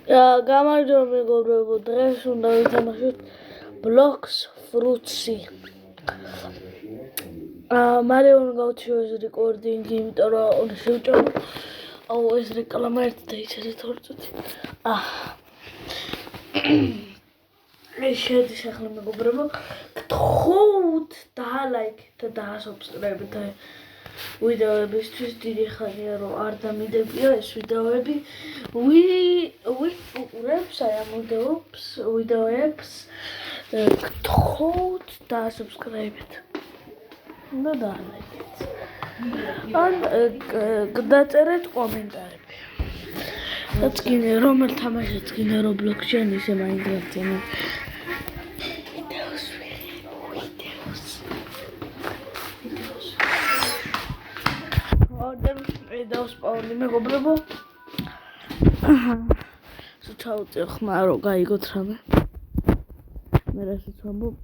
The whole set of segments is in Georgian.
გამარჯობა მეგობრებო, დღეს უნდა ვითამაშოთ Blox Fruitsy. მალე უნდა გავჩიო ეს რეკორდინგი, იმიტომ რომ უნდა შევჭამო. აუ ეს რეკლამა ერთ და ისედაც ორი წუთი. ეს შედის ახლა მეგობრებო, გთხოვთ დალაიქეთ და დაასუბსკრაიბეთ ვიდეოებისთვის. დიდი ხანია რომ არ დამიდებია ეს ვიდეოები. ვიყურებს აი ამ ვიდეოებს. გთხოვთ დაასუბსკრაიბეთ და დალაიქეთ. ან დაწერეთ კომენტარები. რაც გინდა რომელ თამაშიც გინდა Roblox-ში ან ისე Minecraft-ში. დავსპავნი მეგობრებო. ჩავწერ ხმა რომ გაიგოთ რამე. მე რასაც ვამბობ.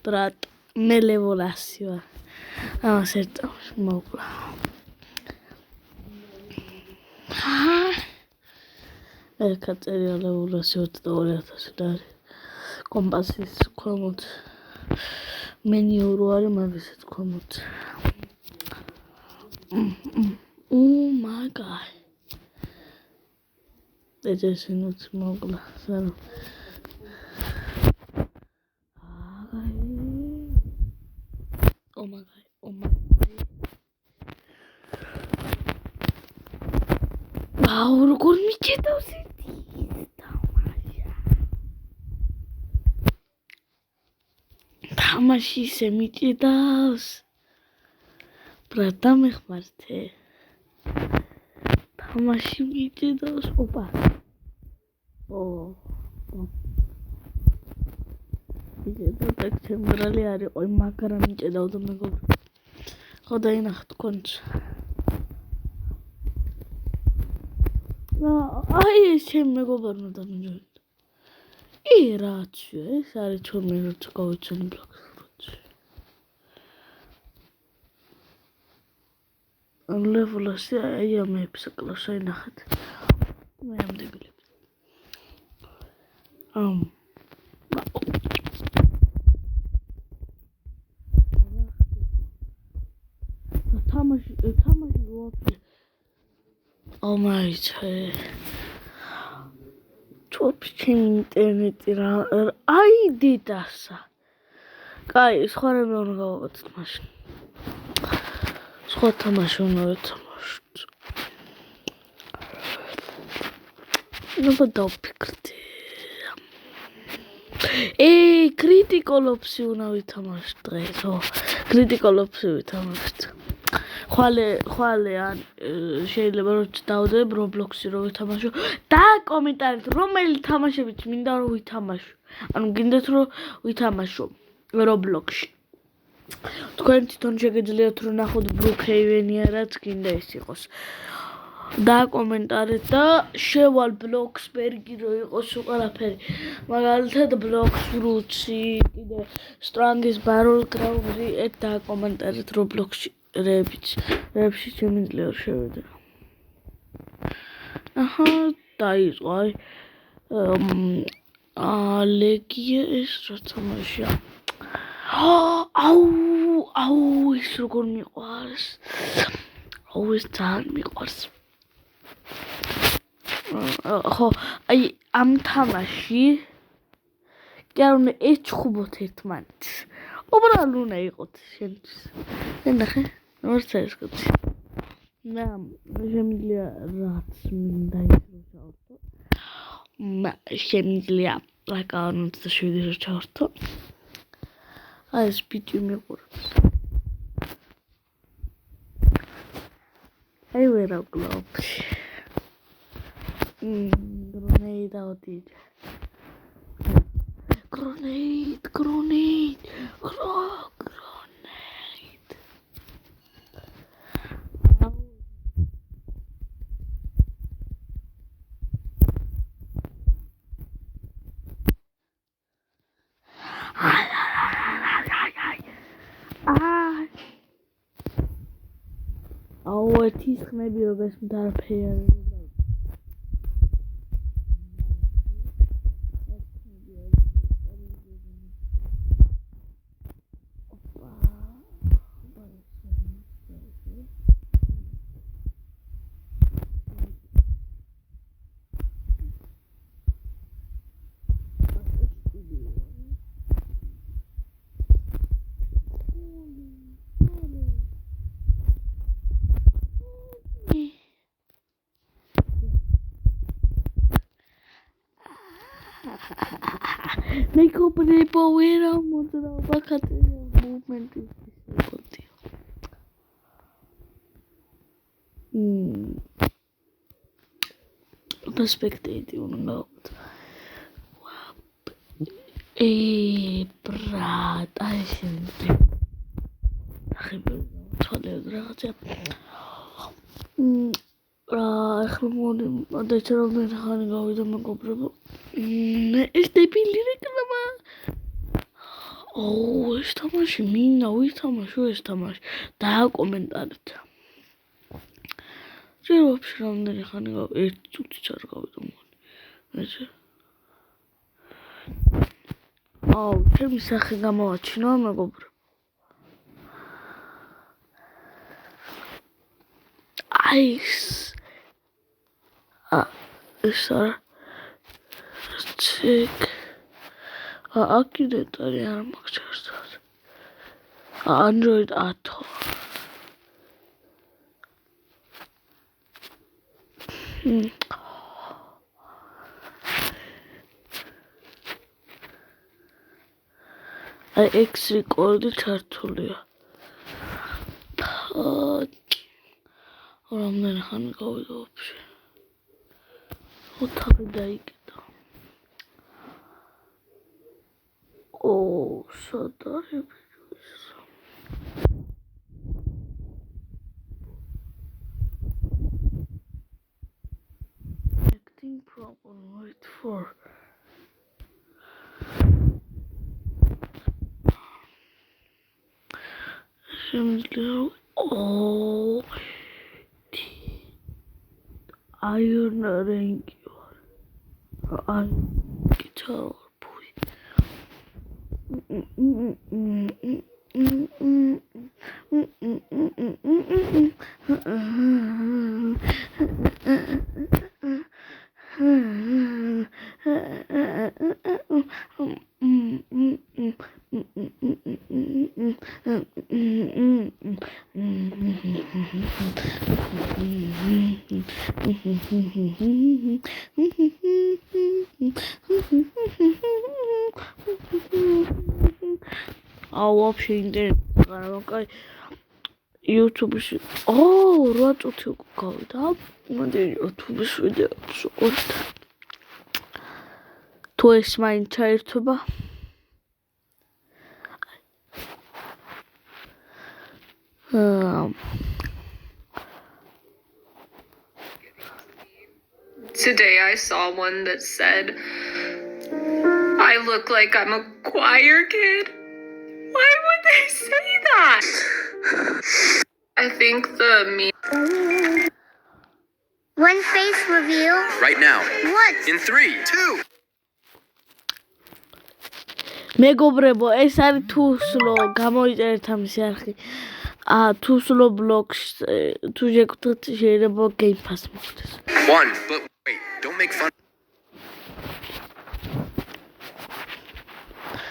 ბრატ, მე ლევოლასი ვარ. ამას ერთ წამში მოკლა. ეხა წერია ლევოლასი 22,000 და არის. კომპასის ქვემოთ მენიუ რო არის მაგასაც ქვემოთ. my god. ეჯესინუც მოკლა. სანამ oh my god. აუ როგორ მიჭედავს თამაში ისე მიჭედავს. ბრატ დამეხმართე. თამაში მიჭედავს. ოპა. მიჭედავს ჩემბრალი არ იყო, მაგრამ მიჭედავდა მეგობრებო. ხო დაინახეთ თქვენც. აი ეს ჩემ მეგობარმა დამიჯერეთ. რაჩია ეს არის ჩემი როცა გავიცანი Blox Fruitsy. ლევოლასი აი ამებს კლასა ინახეთ. მე ამდეგლები. თამაში ვაფე. მაიცა ჩოპჩი ინტერნეტი რა აი დიდასა. კაი, სხვა რამე უნდა გავაკეთოთ მაშინ. სხვა თამაში უნდა ვეთამაშოთ. ნუ დავფიქრდი. Critical Ops-ი უნდა ვითამაშოთ დღეს. Critical Ops-ი ვითამაშოთ. ხვალე ან შეიძლება რომ დავდებ Roblox-ი რომ ვითამაშო და კომენტარით რომელი თამაშებიც მინდა რომ ვითამაშო. ანუ გინდათ რომ ვითამაშო Roblox-ში. თქვენ თვითონ შეგიძლიათ რომ ნახოთ Brookhaven-ია რაც გინდა ის იყოს. და კომენტარით და შევალ Bloxburg-ი რომ იყოს ყველაფერი. მაგალითად Blox Fruitsy, კიდე Strong's Battlegrounds-ი და კომენტარით Roblox-ში რეებში შემიძლია რომ შევიდე. დაიწყო აი ლეგია ეს რა თამაშია. აუ ეს როგორ მიყვარს. ეს ძალიან მიყვარს. ხო აი ამ თამაში კი არ უნდა ეჩხუბოთ ერთმანეთს. უბრალოდ უნდა იყოთ შენთვის. ნახე ვარც ეს კაცი. მე შემიძლია რაც მინდა ის რო ჩავართო. შემიძლია აკაუნტ 27 რო ჩავართო. აი ეს ბიჭი მიყვარს. აი ვერა გლობს. Grenade outage. Grenade. აუ ერთის ხმები როგორც მდარფეარი მეკობრებო ვერა მოძრაობა ხაწერია მოვმენტი ისე perspective უნდა ბრატ აი შემდეგ ახლა თვალე რაღაცა ახლა მოდეჩ რომ ხანი გავიდა მეგობრებო ეს დებილი რეკლამა ოუ ეს თამაში მინდა ვითამაშო ეს თამაში დააკომენტარეთ ჯერ ვაფშე რამდენი ხანი ერთი წუთი არ გავიდა მგონი ესე აუ ჩემი სახე გამოვაჩინო მეგობრებო Ice. Is er check? Akidetari armakçarsız. Android Auto. X recordi çarpılıyor. Oramdan hani kavga olmuş. O tabi dayıkta. O sadar yapıyoruz. Acting problem. Wait for. Şimdi o iron rengi var. Gitar var bu. вообще интересно, каравакай YouTube-ში. რა წუთი უკვე გავიდა. მოდი YouTube-ში ვიდეოს ვიყურებთ. თუ ეს მაინც ჩაერთვება. Today I saw one that said, I look like I'm a choir kid. Why would they say that? I think One face reveal. Right now. What? In 3, 2. მეგობრებო, ეს არის თუსლო, გამოიწერეთ ამისი არხი. თუსლო ბლოგს თუ შეგხვდეთ შეიძლება Game Pass მოხდეს. 1, but wait, don't make fun.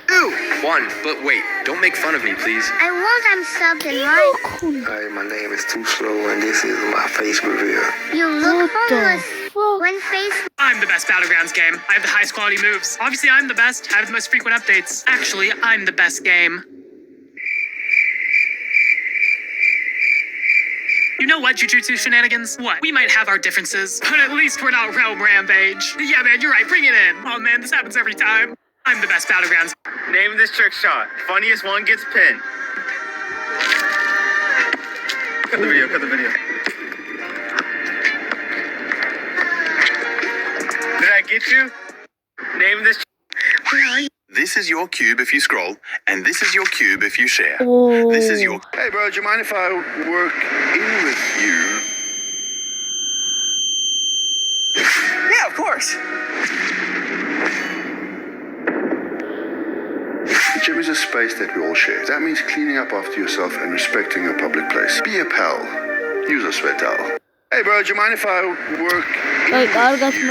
2, 1, but wait, don't make fun of me, please. I won't unsub and like. Hi, my name is Too Slow, and this is my face reveal. You look homeless. One face. I'm the best Battlegrounds game. I have the highest quality moves. Obviously, I'm the best. I have the most frequent updates. Actually, I'm the best game. You know what, Jujutsu Shenanigans? What? We might have our differences, but at least we're not Realm Rampage. Yeah, man, you're right. Bring it in. Oh, man, this happens every time. I'm the best Battlegrounds. Name this trick shot. Funniest one gets pinned. Cut the video, cut the video. Did I get you? Name this. This This is your cube if you scroll, and this is your cube if you share. Oh. This is your. Hey, bro, do you mind if I work in with you? Yeah, of course. The gym is a space that we all share. That means cleaning up after yourself and respecting a public place. Be a pal. Use a sweat towel. Hey, bro, do you mind if I work in აი, with კარგად you?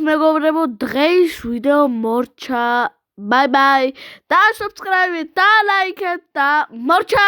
მეგობრებო, დღეს ვიდეო მორჩა. Bye bye. და subscribe და like და მორჩა.